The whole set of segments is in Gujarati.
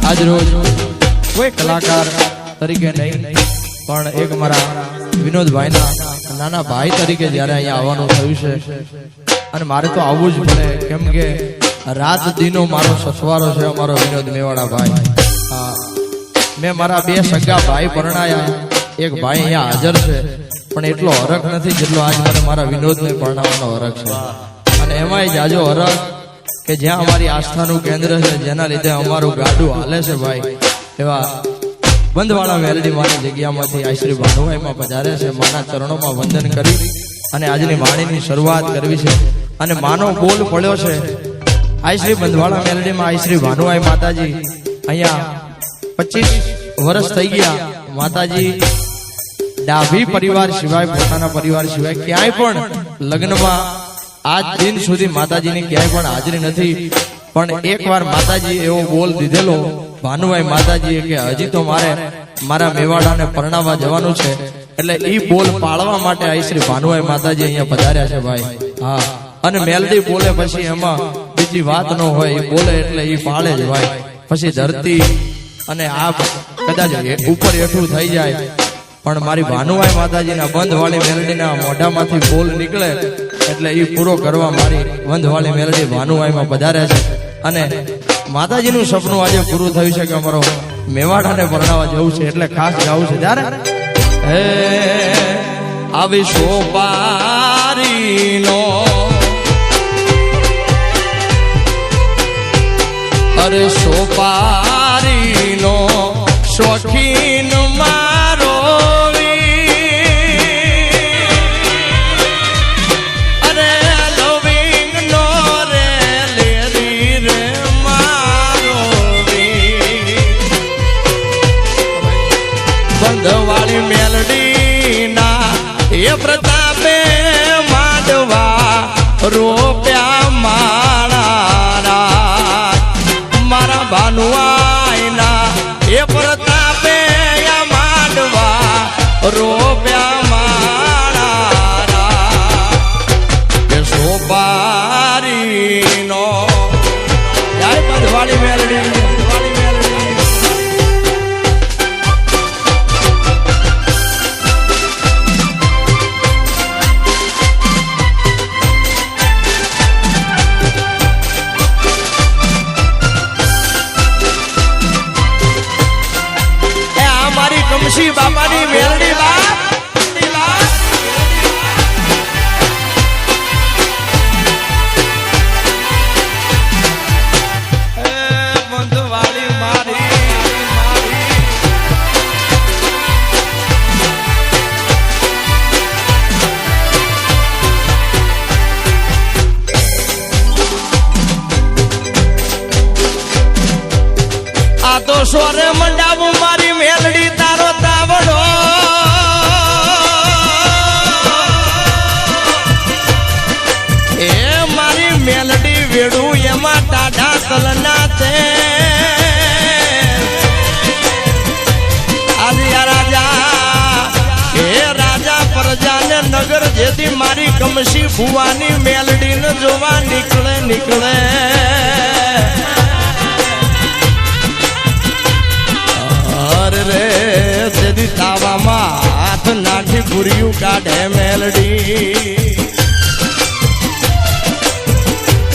આજ રોજ કોઈ કલાકાર તરીકે નહીં પણ એક મારા વિનોદભાઈના નાના ભાઈ તરીકે જ્યારે અહીંયા આવવાનું થયું છે અને મારે તો આવવું જ પડે, કેમ કે રાત દિનો મારો સસવારો છે અમારો વિનોદ મેવાડા ભાઈ. મેં મારા બે સગા ભાઈ પરણાયા, એક ભાઈ અહીંયા હાજર છે પણ એટલો હરખ નથી જેટલો આજ મને મારા વિનોદને પરણાવવાનો હરખ છે. અને એમાંય જાજો હરખ કે જ્યાં અમારી આસ્થાનું કેન્દ્ર છે, જેના લીધે અમારું ગાડું હાલે છે ભાઈ, એવા બંધવાળા મેલડી માની જગ્યામાંથી આ શ્રી ભાનુભાઈમાં પધારે છે. માના ચરણોમાં વંદન કરી અને આજની વાણીની શરૂઆત કરવી છે. અને માનો બોલ પડ્યો છે આ શ્રી બંધવાળા મેલડીમાં. આ શ્રી ભાનુભાઈ માતાજી અહીંયા 25 વર્ષ થઈ ગયા. માતાજી ડાભી પરિવાર સિવાય, પોતાના પરિવાર સિવાય ક્યાંય પણ લગ્નમાં આજ દિન સુધી માતાજીની ક્યાંય પણ હાજરી નથી. પણ એકવાર માતાજી એવો બોલ દીધેલો ભાનુભાઈ માતાજીએ કે હજી તો મારે મારા મેવાડાને પરણાવવા જવાનું છે, એટલે ઈ બોલ પાળવા માટે આ શ્રી ભાનુભાઈ માતાજી અહીંયા પધાર્યા છે ભાઈ. હા, અને મેલડી બોલે પછી એમાં બીજી વાત ન હોય, એ બોલે એટલે ઈ પાળે જ ભાઈ. પછી ધરતી અને આ કદાચ ઉપર હેઠું થઈ જાય પણ મારી ભાનુભાઈ માતાજીના બંધવાળી મેલડીના મોઢામાંથી બોલ નીકળે એટલે એ પૂરો કરવા મારી બંધવાળી મેલડી ભાનુભાઈમાં પધારે છે. અને માતાજીનું સપનું આજે પૂરું થયું છે કે અમારો મેવાડાને પરણાવવા જવું છે, એટલે ખાસ જવું છે. ત્યારે આવી સોપારીનો અરે સોપારીનો શોખીન મારો બંધવાળી મેલડી ના એ પ્રતાપે માંડવા રોપ્યા માળા, મારા ભાનુઆઈના એ પ્રતાપે માંડવા રોપ્યા માળા. એ સોપારીનો જય બંધવાળી મેલડી. કમશી બાપાની મેલડી બાપ બંધવાળી મારી આ તો સોરે મંડાવું મારી મેલડી તારો તાવડો. એ મારી મેલડી વેડું એમાં ટાઢા કલના તે આદિયા રાજા એ રાજા પ્રજાને નગર જેથી મારી કમશી ભુવાની મેલડી ને જોવા નીકળે નીકળે. રે તેદી તાવામાં હાથ નાખી પૂર્યું કાઢે મેલડી.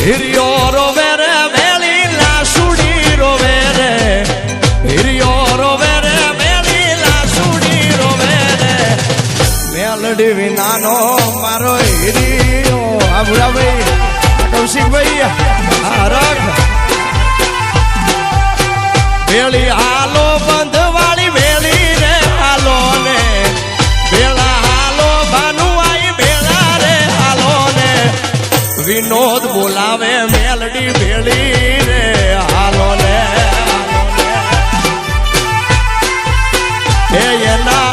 હિરિયો રોવે રે વેલી લાસુડી રોવે રે, હિરિયો રોવે રે વેલી લાસુડી રોવે રે. મેલડી વિનાનો મારો હિરિયો. આ ભુરાભાઈ કૌશિકભાઈ આ રખ વેલી હાલો બંધવાળી વેલી રે હાલો ને વેળા હાલો ભાનુઆઈ વેળા રે હાલો ને વિનોદ બોલાવે મેલડી વેળી રે હાલો ને એના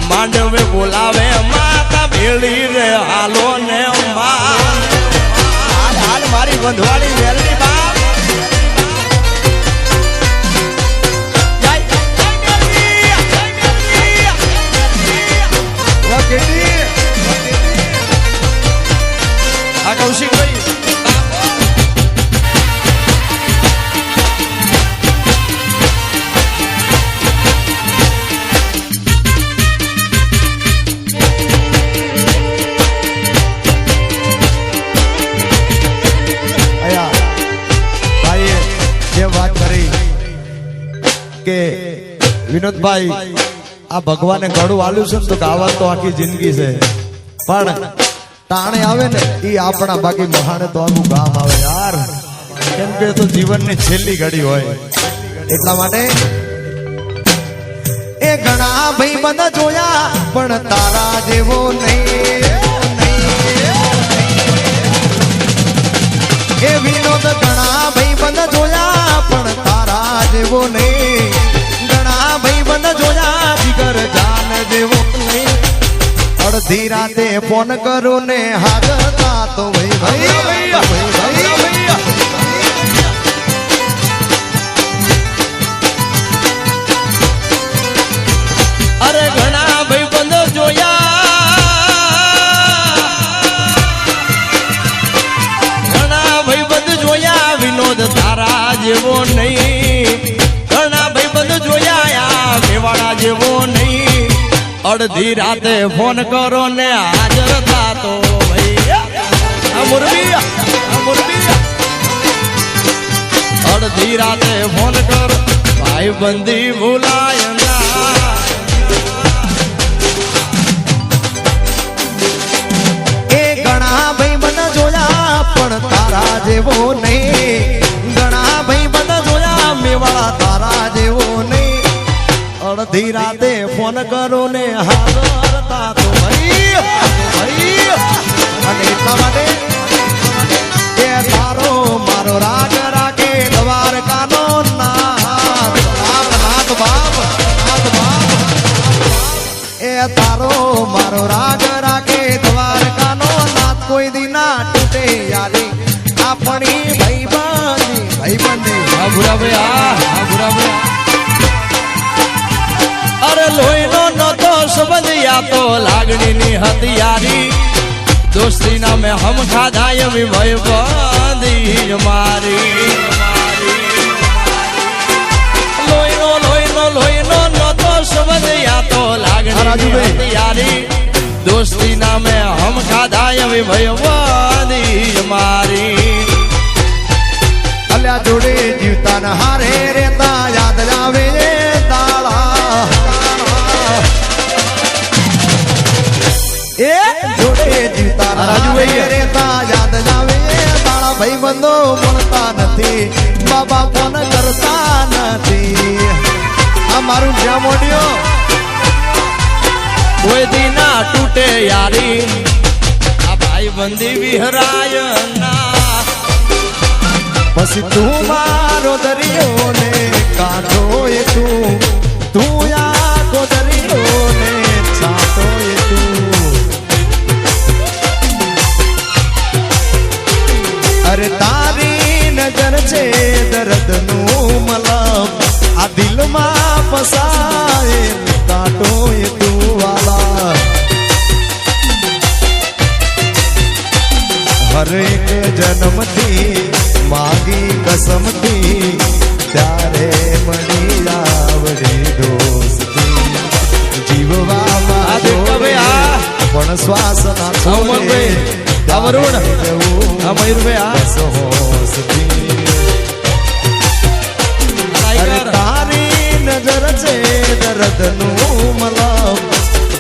માંડવે બોલાવે માતા વેળી રે હાલો ને હાલ મારી બંધવાળી વેલડી બાપ. કે વિનોદભાઈ આ ભગવાને ઘણું આલ્યું છે ને તો ગાવા તો આખી જિંદગી છે પણ ટાણે આવે ને એ આપણા બાકી મહાણે તો આખું ગામ આવે યાર કેમ કે તો જીવનની છેલ્લી ઘડી હોય એટલા માટે એ ઘણા ભાઈ બંધ જોયા પણ તારા જેવો નહીં એ વિનોદ ઘણા ભાઈ બંધ જોયા પણ તારા જેવો નહીં ઘણા ભાઈ બંધ જોયા જીગર જાન જેવો નહીં અડધી રાતે ફોન કરું ને હાજરતા તો ભાઈ અરે ઘણા ભાઈ બંધ જોયા ઘણા ભાઈ બંધ જોયા વિનોદ તારા જેવો નહીં ઘણા ભાઈ બંધ જોયા મેવાડા જેવો નહીં અડધી રાતે ફોન કરો ને હાજર થાતો ભાઈ આ મુરબી અડધી રાતે ફોન કરો ભાઈ બંધી ભૂલાય ના એ ઘણા ભાઈ બંધ જોયા પણ તારા જેવો નહીં ઘણા ભાઈ બંધ જોયા મેવાડા તારા જેવો નહીં અડધી રાતે ફોન કરો ને હાજરતા તો ભાઈ અને એટલા માટે એ તારો મારો રાગ રાખે દ્વારકાનો નાથ બાપ એ તારો મારો રાગ રાખે દ્વારકાનો નાથ કોઈ દી ના તૂટે યારી આપણી ભાઈબંધી હા ભૂરા ભાઈ અરે લોહીનો નતો સંબંધ યા તો લાગણીની હથિયારી દોસ્તી નામે હમ ખાધા એવી ભાઈબંધી મારી લોહીનો નતો સંબંધ યા તો લાગણીની હથિયારી દોસ્તી નામે હમ ખાધા એવી ભાઈબંધી મારી અલ્યા જોડે જીવતા ન હારે રેતા યાદ આવે તાળા એ જોડે જીવતા ન હારે રેતા યાદ આવે તાળા ભાઈ બંધો મળતા નથી બાબા ફોન કરતા નથી આ મારું જ્યાં મોડ્યો કોઈ દી ના તૂટે યારી આ ભાઈ બંધી વિહરાય ના પછી તું મારો દરિયો ને કાંઠો એ તું આખો દરિયો ને છાંટો એ તું અરે તારી નજર છે દર્દનું મલમ આ દિલમાં ફસાય કાંટો એ તું વાલા હરેક જન્મથી માગી કસમથી ત્યારે મળી આવડી દોસ્તી જીવવામાં પણ શ્વાસ ના છોડે તારી નજર છે દર્દનું મલમ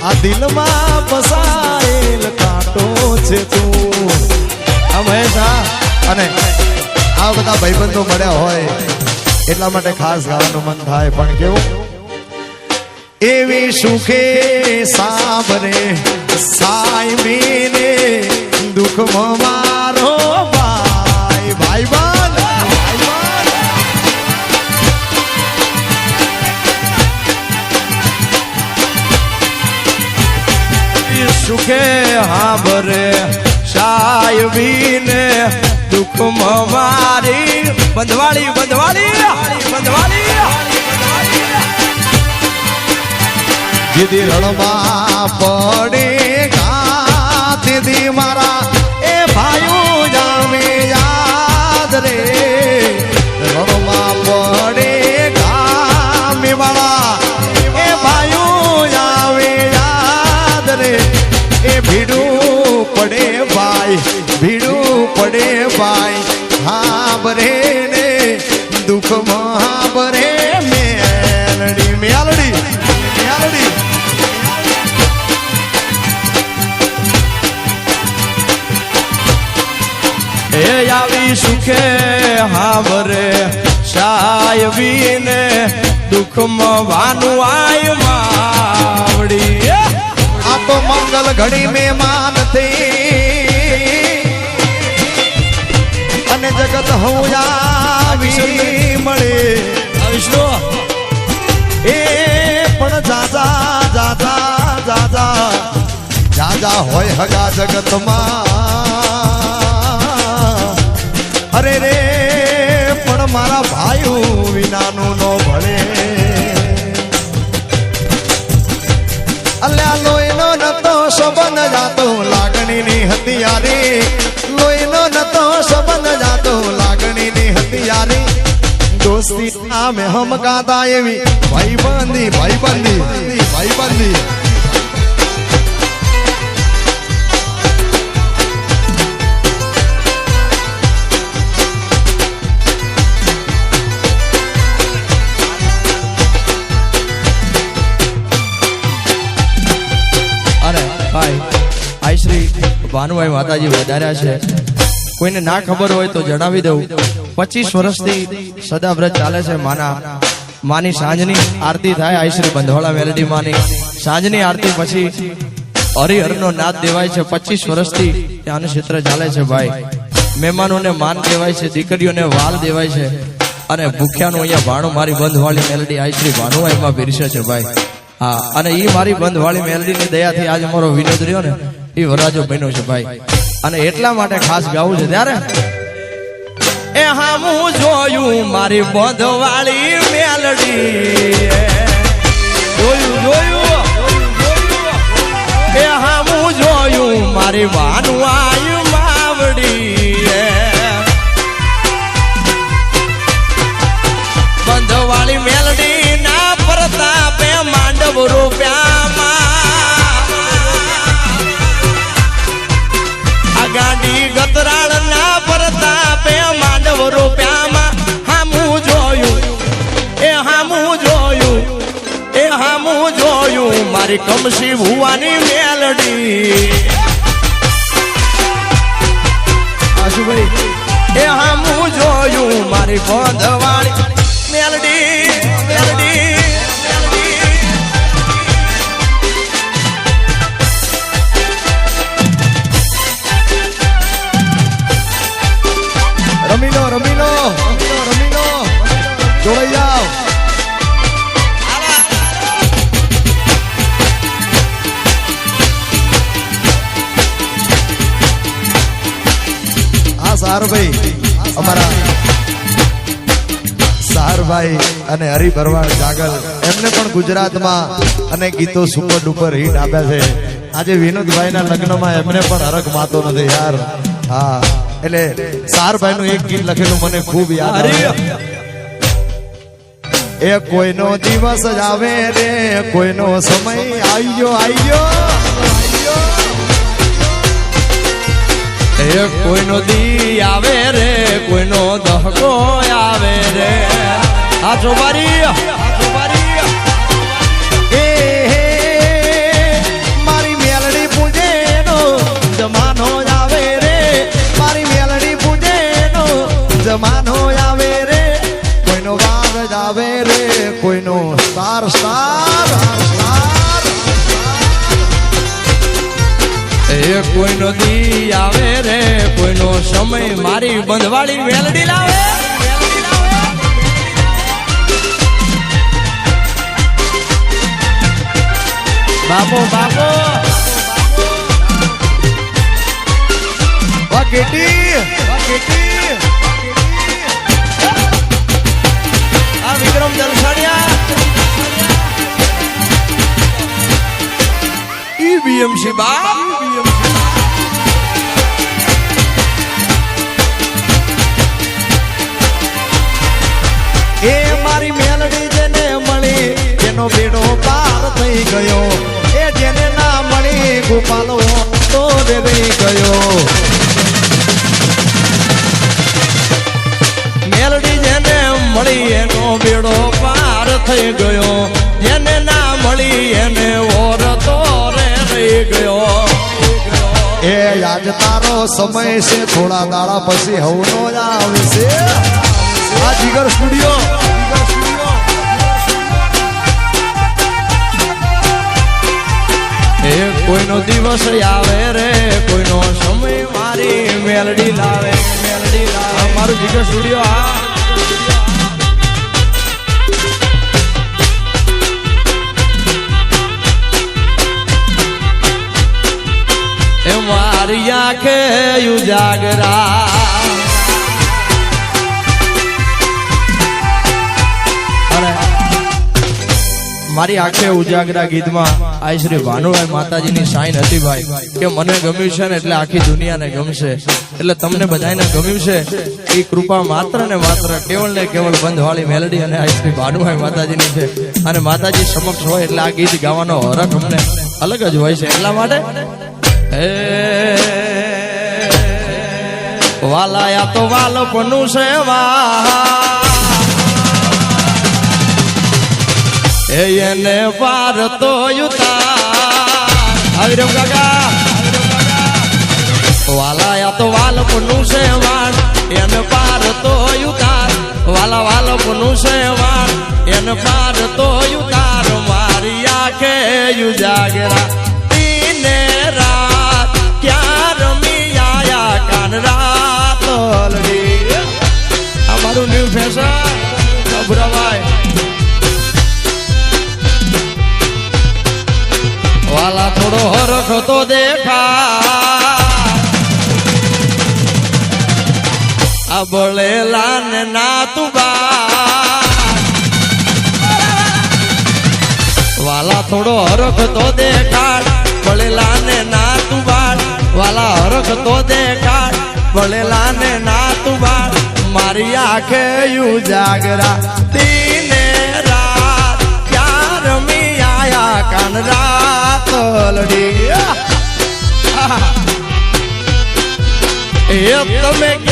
આ દિલમાં ફસાયેલ કાંટો છે તું હંમેશા અને આ બધા ભાઈબંધો મળ્યા હોય એટલા માટે ખાસ ગાવાનું મન થાય પણ કેવું એવી સુખે સાબરે સાઈબીને દુઃખમાં મારો ભાઈબંધ સુખે હાબરે સાયબીને દુઃખમાં મારી બંધવાળી દીદી રણમાં પડે દીદી મારા એ ભાઈઓ જામે યાદ રે રણમાં પડે ગામે વાળા એ ભાઈઓ જામે યાદ રે એ ભીડું પડે ભાઈ હા બરે ને દુઃખમાં બરે મેં મારી સુખે હાવરે સાયવીને દુઃખમાં વાનું આય માવડી આ તો મંગલ ઘડી મહેમાન થઈ અને જગત હું આવી મળે વિષ્ણુ એ પણ જાજા જાજા જાજા જાજા હોય હગા જગતમાં અરે રે પણ મારા ભાઈઓ વિનાનું નો ભળે અલ્યા લોહીનો નતો સંબંધ જાતો લાગણીની હથિયારી લોહીનો નતો સંબંધ જાતો લાગણીની હથિયારી દોસ્તી નામે હમ ગાતા એવી ભાઈબંધી ભાઈબંધી ભાઈબંધી અને ભાઈ આઈ શ્રી ભાનુભાઈ માતાજી વધાર્યા છે કોઈને ના ખબર હોય તો જણાવી દઉં 25 વર્ષથી સદાવ્રત ચાલે છે માની સાંજની આરતી થાય આઈ શ્રી બંધવાળા મેલડી માની સાંજની આરતી પછી હરિહરનો નાદ દેવાય છે 25 વર્ષથી ત્યાંનું ક્ષેત્ર ચાલે છે ભાઈ મહેમાનોને માન દેવાય છે દીકરીઓને વાલ દેવાય છે અને ભૂખ્યાનું અહીંયા ભાણું મારી બંધવાળી મેલડી આઈ શ્રી ભાનુભાઈમાં પીરસે છે ભાઈ હા અને ઈ મારી બંધવાળી મેલડીની દયાથી આજ અમારો વિનોદ રહ્યો ને એ વરરાજો બન્યો છે ભાઈ અને એટલા માટે ખાસ ગાવું છે ત્યારે એ હા હું જોયું મારી બંધવાળી મેલડી જોયું એ હા હું જોયું મારી વાનું આયુ માવડી બંધવાળી મેલડી ના પ્રતાપે માંડવ રૂપિયામાં આ ગાંડી ગતરાળ ના પ્રતાપે માંડવ રૂપિયામાં હામું જોયું એ હામું જોયું એ હામું જોયું મારી કમસી ભુવાની મેલડી આશુભાઈ એ હામું જોયું મારી બંધવાળી મેલડી મેલડી રમીલો રમીલો રમીલો રમીલો જોડાઈ જાઓ આ સારભાઈ અમારા સારભાઈ અને હરિ ભરવાડ જાગલ એમને પણ ગુજરાતમાં અને ગીતો સુપર ડુપર હિટ આપ્યા છે આજે વિનોદભાઈના લગ્નમાં એમને પણ હરખ માતો નથી યાર હા એટલે સારભાઈ નું એક ગીત લખેલું મને ખૂબ યાદ આવે એ કોઈનો દિવસ જ આવે રે કોઈનો સમય આવ્યો આવ્યો એ કોઈનો દી આવે રે કોઈનો દહકો આવે રે આ ચોબારી એ મારી મેલડી પૂજેનો જમાનો આવે રે મારી મેલડી પૂજેનો જમાનો આવે રે કોઈનો વાર જ આવે રે કોઈનો સ્ટાર સ્ટાર સ્ટાર એ કોઈનો દી આવે રે કોઈનો સમય મારી બંધવાળી મેલડી લાવે બાપો બાપો વાકેટી વાકેટી આ વિક્રમ જલસાણિયા ઈબીએમસી બા એ મારી મેલડી જેને મળી એનો બેડો પાર થઈ ગયો એ જેને ના મળી ગોપાલો તો રહી ગયો મેલડી જેને મળી એનો બેડો પાર થઈ ગયો જેને ના મળી એને ઓર તો રે રહી ગયો એ આજ તારો સમય છે થોડા દાડા પછી હવનો જ આવશે આ જીગર સ્ટુડિયો એ કોઈનો દિવસ આવે રે કોઈનો સમય મારી મેલડી લાવે મારું જીગર સ્ટુડિયો આ એ મારી આંખે ઉજાગરા મારી આંખે ઉજાગરા ગીતમાં આ શ્રી ભાનુભાઈ માતાજીની સાઈન હતી ભાઈ કે મને ગમ્યું છે ને એટલે આખી દુનિયાને ગમશે એટલે તમને બધાને ગમ્યું છે એ કૃપા માત્ર ને માત્ર કેવળ ને કેવળ બંધવાળી મેલડી અને આ શ્રી ભાનુભાઈ માતાજીની છે અને માતાજી સમક્ષ હોય એટલે આ ગીત ગાવાનો હરખ અમને અલગ જ હોય છે એટલા માટે વાલાયા તો વાલપનું છે એને પાર તો યુતાર કાકા વાલાયા તો વાલપનું છે વાણ એને પાર તો યુતાર વાલા વાલપનું છે વાણ એને પાર તો યુતાર મારી આંખે યુજાગરા તીને રાત ક્યાં રમી આયા કાન રાત અમારું ન્યુ ફેશન અભરાભાઈ વાલા થોડો હરખ તો દેખા આ બળેલા ને ના તું વાલા થોડો હરખ તો દેખાડ બળેલા ને ના તું બાળ વાલા હરખ તો દેખાડ બળેલા ને ના તું બાળ મારી આંખે ઉજાગરા દીને રાત ક્યાં રમી આયા કાન રાત લડી એ તમે